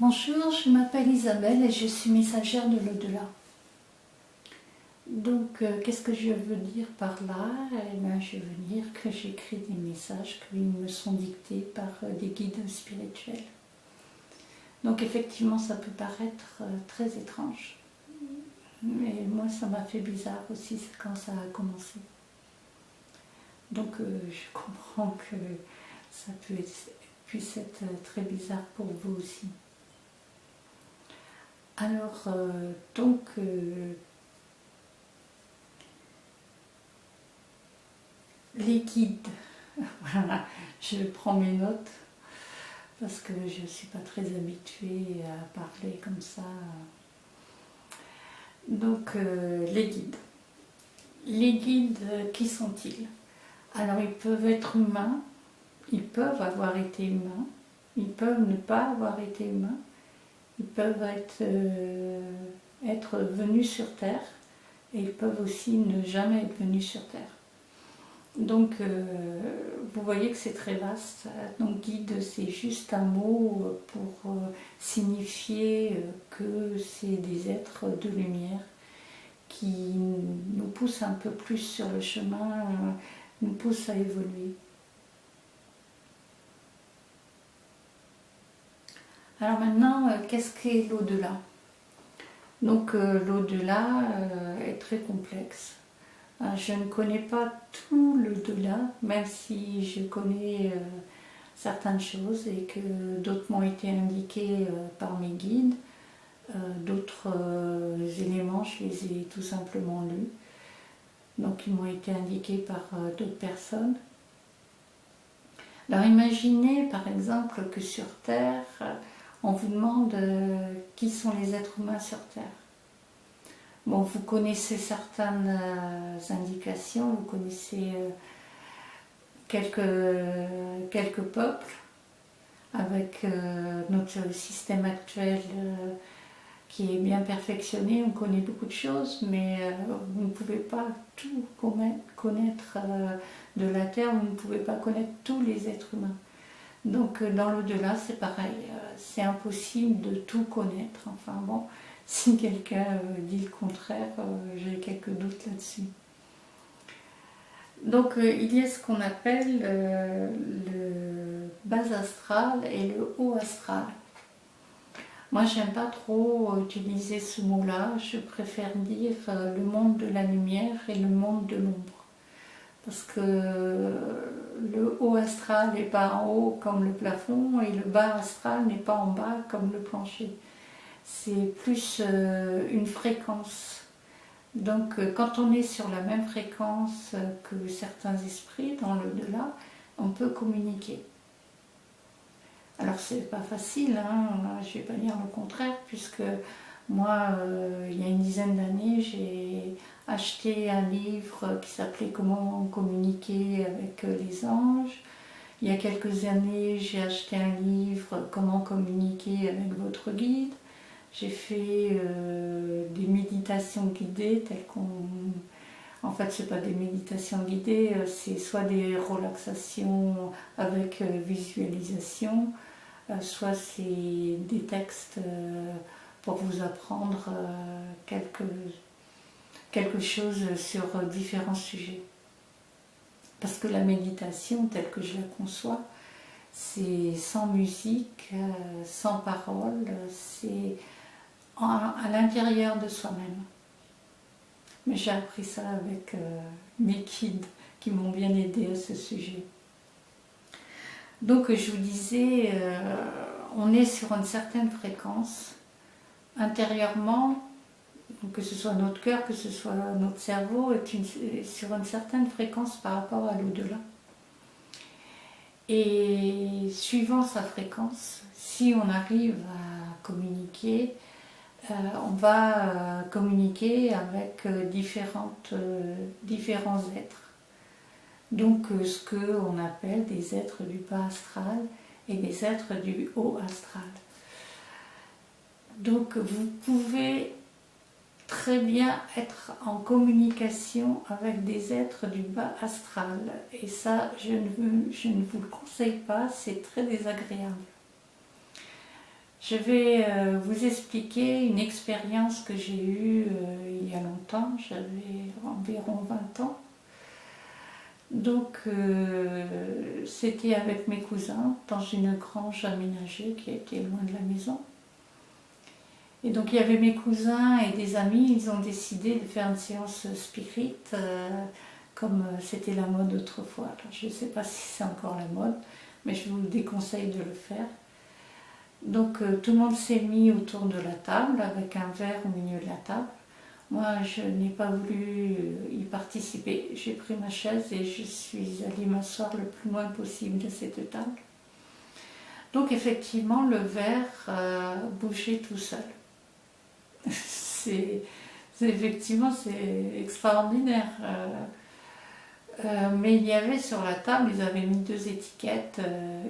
Bonjour, je m'appelle Isabelle et je suis messagère de l'au-delà. Donc, qu'est-ce que je veux dire par là? Eh bien, je veux dire que j'écris des messages qui me sont dictés par des guides spirituels. Donc, effectivement, ça peut paraître très étrange. Mais moi, ça m'a fait bizarre aussi quand ça a commencé. Donc, je comprends que ça puisse être très bizarre pour vous aussi. Alors, les guides, voilà, je prends mes notes parce que je ne suis pas très habituée à parler comme ça. Donc, les guides. Les guides, qui sont-ils? Alors, ils peuvent être humains, ils peuvent avoir été humains, ils peuvent ne pas avoir été humains, ils peuvent être venus sur Terre et ils peuvent aussi ne jamais être venus sur Terre. Donc, vous voyez que c'est très vaste. Donc, guide, c'est juste un mot pour signifier que c'est des êtres de lumière qui nous poussent un peu plus sur le chemin, nous poussent à évoluer. Alors maintenant, qu'est-ce qu'est l'au-delà? Donc, l'au-delà est très complexe. Je ne connais pas tout l'au-delà, même si je connais certaines choses et que d'autres m'ont été indiquées par mes guides. D'autres éléments, je les ai tout simplement lus. Donc ils m'ont été indiqués par d'autres personnes. Alors imaginez par exemple que sur Terre, on vous demande qui sont les êtres humains sur Terre. Bon, vous connaissez certaines indications, vous connaissez quelques peuples avec notre système actuel qui est bien perfectionné. On connaît beaucoup de choses, mais vous ne pouvez pas tout connaître de la Terre, vous ne pouvez pas connaître tous les êtres humains. Donc dans l'au-delà, c'est pareil, c'est impossible de tout connaître. Enfin bon, si quelqu'un dit le contraire, j'ai quelques doutes là-dessus. Donc il y a ce qu'on appelle le bas astral et le haut astral. Moi j'aime pas trop utiliser ce mot-là, je préfère dire le monde de la lumière et le monde de l'ombre. Parce que le haut astral n'est pas en haut comme le plafond et le bas astral n'est pas en bas comme le plancher. C'est plus une fréquence. Donc quand on est sur la même fréquence que certains esprits dans l'au-delà, on peut communiquer. Alors c'est pas facile, hein, je vais pas dire le contraire, puisque moi, il y a une dizaine d'années, j'ai acheté un livre qui s'appelait Comment communiquer avec les anges. Il y a quelques années, j'ai acheté un livre Comment communiquer avec votre guide. J'ai fait des méditations guidées telles qu'on... En fait, ce n'est pas des méditations guidées, c'est soit des relaxations avec visualisation, soit c'est des textes pour vous apprendre quelque chose sur différents sujets. Parce que la méditation, telle que je la conçois, c'est sans musique, sans parole, c'est à l'intérieur de soi-même. Mais j'ai appris ça avec mes guides qui m'ont bien aidé à ce sujet. Donc je vous disais, on est sur une certaine fréquence. Intérieurement, que ce soit notre cœur, que ce soit notre cerveau, est sur une certaine fréquence par rapport à l'au-delà. Et suivant sa fréquence, si on arrive à communiquer, on va communiquer avec différents êtres. Donc ce qu'on appelle des êtres du bas astral et des êtres du haut astral. Donc vous pouvez très bien être en communication avec des êtres du bas astral. Et ça, je ne vous le conseille pas, c'est très désagréable. Je vais vous expliquer une expérience que j'ai eue il y a longtemps, j'avais environ 20 ans. Donc c'était avec mes cousins dans une grange aménagée qui était loin de la maison. Et donc il y avait mes cousins et des amis, ils ont décidé de faire une séance spirit comme c'était la mode autrefois. Alors, je ne sais pas si c'est encore la mode, mais je vous déconseille de le faire. Donc tout le monde s'est mis autour de la table avec un verre au milieu de la table. Moi, je n'ai pas voulu y participer. J'ai pris ma chaise et je suis allée m'asseoir le plus loin possible de cette table. Donc effectivement, le verre bougeait tout seul. Effectivement, c'est extraordinaire. Mais il y avait sur la table, ils avaient mis 2 étiquettes,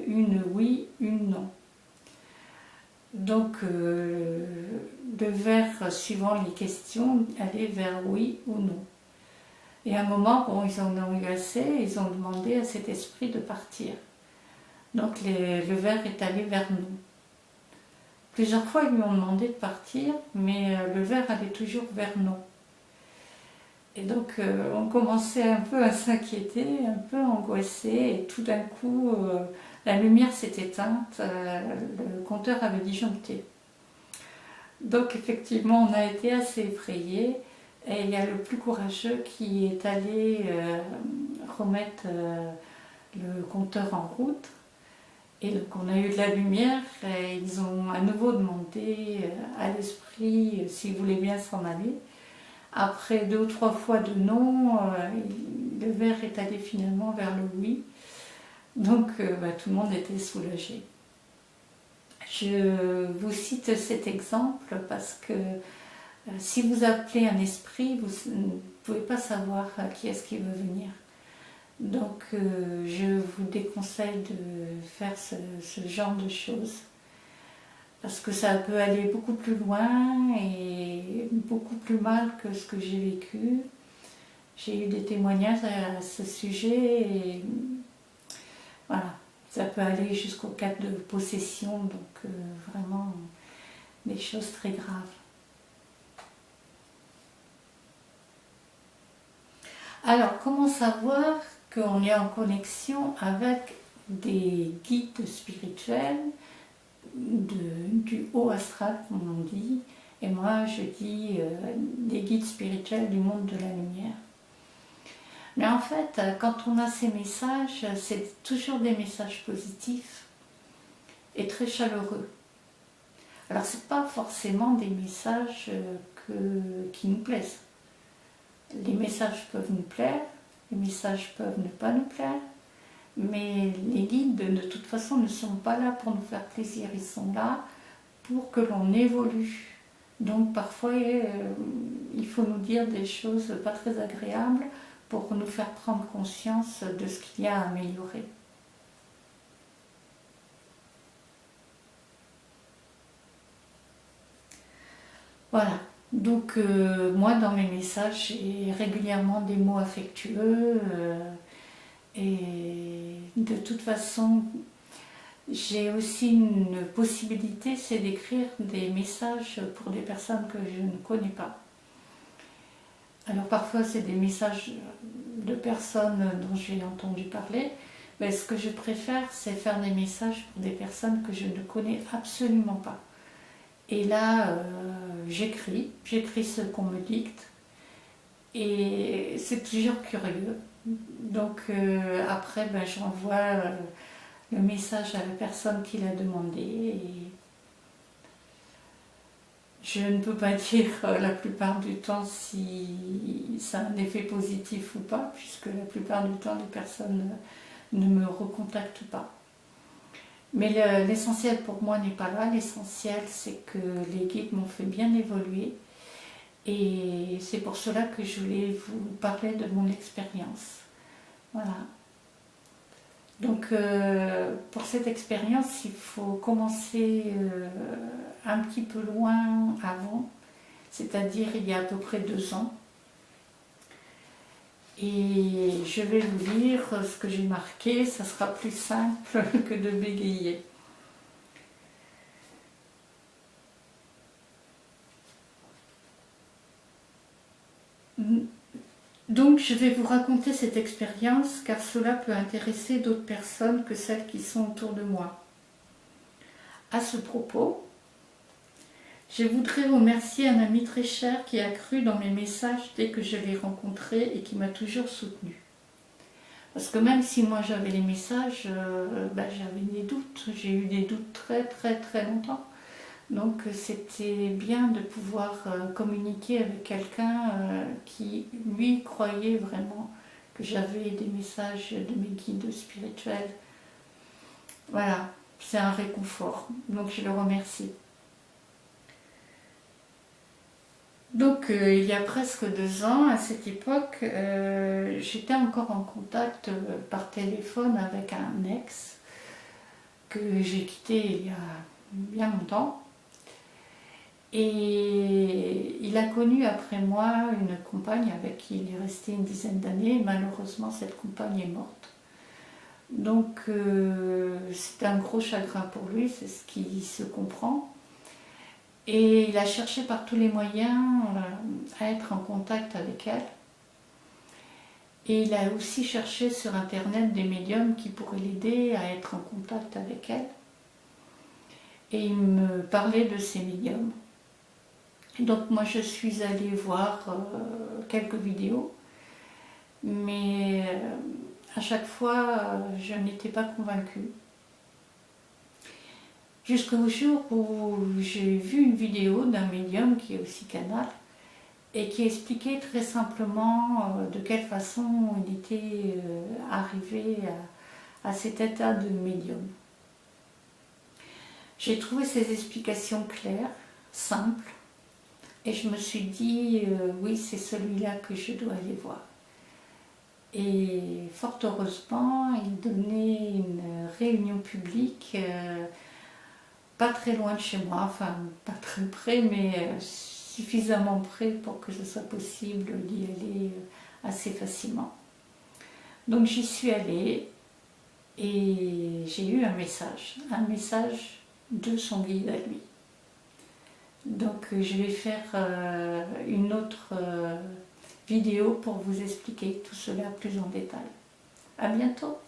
une oui, une non. Donc le verre, suivant les questions, allait vers oui ou non. Et à un moment, bon, ils en ont eu assez, ils ont demandé à cet esprit de partir. Donc le verre est allé vers non. Plusieurs fois, ils lui ont demandé de partir, mais le verre allait toujours vers non. Et donc, on commençait un peu à s'inquiéter, un peu angoissé, et tout d'un coup, la lumière s'est éteinte, le compteur avait disjoncté. Donc, effectivement, on a été assez effrayés, et il y a le plus courageux qui est allé remettre le compteur en route. Et donc on a eu de la lumière et ils ont à nouveau demandé à l'esprit s'il voulait bien s'en aller. Après 2 ou 3 fois de non, le verre est allé finalement vers le oui. Donc tout le monde était soulagé. Je vous cite cet exemple parce que si vous appelez un esprit, vous ne pouvez pas savoir qui est-ce qui veut venir. Donc je vous déconseille de faire ce genre de choses parce que ça peut aller beaucoup plus loin et beaucoup plus mal que ce que j'ai vécu. J'ai eu des témoignages à ce sujet et voilà, ça peut aller jusqu'au cas de possession, donc vraiment des choses très graves. Alors, comment savoir qu'on est en connexion avec des guides spirituels du haut astral, comme on dit, et moi je dis des guides spirituels du monde de la lumière. Mais en fait, quand on a ces messages, c'est toujours des messages positifs et très chaleureux. Alors, ce n'est pas forcément des messages qui nous plaisent. Les messages peuvent nous plaire, les messages peuvent ne pas nous plaire, mais les guides de toute façon ne sont pas là pour nous faire plaisir, ils sont là pour que l'on évolue. Donc parfois il faut nous dire des choses pas très agréables pour nous faire prendre conscience de ce qu'il y a à améliorer. Voilà. Donc moi dans mes messages j'ai régulièrement des mots affectueux et de toute façon j'ai aussi une possibilité, c'est d'écrire des messages pour des personnes que je ne connais pas. Alors parfois c'est des messages de personnes dont j'ai entendu parler, mais ce que je préfère c'est faire des messages pour des personnes que je ne connais absolument pas. Et là, j'écris ce qu'on me dicte, et c'est toujours curieux. Donc après, j'envoie le message à la personne qui l'a demandé, et je ne peux pas dire la plupart du temps si ça a un effet positif ou pas, puisque la plupart du temps, les personnes ne me recontactent pas. Mais l'essentiel pour moi n'est pas là, l'essentiel c'est que les guides m'ont fait bien évoluer et c'est pour cela que je voulais vous parler de mon expérience. Voilà. Donc pour cette expérience, il faut commencer un petit peu loin avant, c'est-à-dire il y a à peu près 2 ans. Et je vais vous lire ce que j'ai marqué, ça sera plus simple que de bégayer. Donc je vais vous raconter cette expérience car cela peut intéresser d'autres personnes que celles qui sont autour de moi. À ce propos, je voudrais remercier un ami très cher qui a cru dans mes messages dès que je l'ai rencontré et qui m'a toujours soutenue. Parce que même si moi j'avais les messages, j'avais des doutes. J'ai eu des doutes très longtemps. Donc c'était bien de pouvoir communiquer avec quelqu'un qui, lui, croyait vraiment que j'avais des messages de mes guides spirituels. Voilà, c'est un réconfort. Donc je le remercie. Donc il y a presque 2 ans, à cette époque, j'étais encore en contact par téléphone avec un ex que j'ai quitté il y a bien longtemps. Et il a connu après moi une compagne avec qui il est resté une dizaine d'années. Malheureusement, cette compagne est morte. Donc c'est un gros chagrin pour lui, c'est ce qui se comprend. Et il a cherché par tous les moyens à être en contact avec elle. Et il a aussi cherché sur internet des médiums qui pourraient l'aider à être en contact avec elle. Et il me parlait de ces médiums. Donc moi je suis allée voir quelques vidéos, mais à chaque fois je n'étais pas convaincue. Jusqu'au jour où j'ai vu une vidéo d'un médium qui est aussi canal et qui expliquait très simplement de quelle façon il était arrivé à cet état de médium. J'ai trouvé ces explications claires, simples, et je me suis dit, oui, c'est celui-là que je dois aller voir. Et fort heureusement, il donnait une réunion publique, pas très loin de chez moi, enfin pas très près, mais suffisamment près pour que ce soit possible d'y aller assez facilement. Donc j'y suis allée et j'ai eu un message de son guide à lui. Donc je vais faire une autre vidéo pour vous expliquer tout cela plus en détail. À bientôt.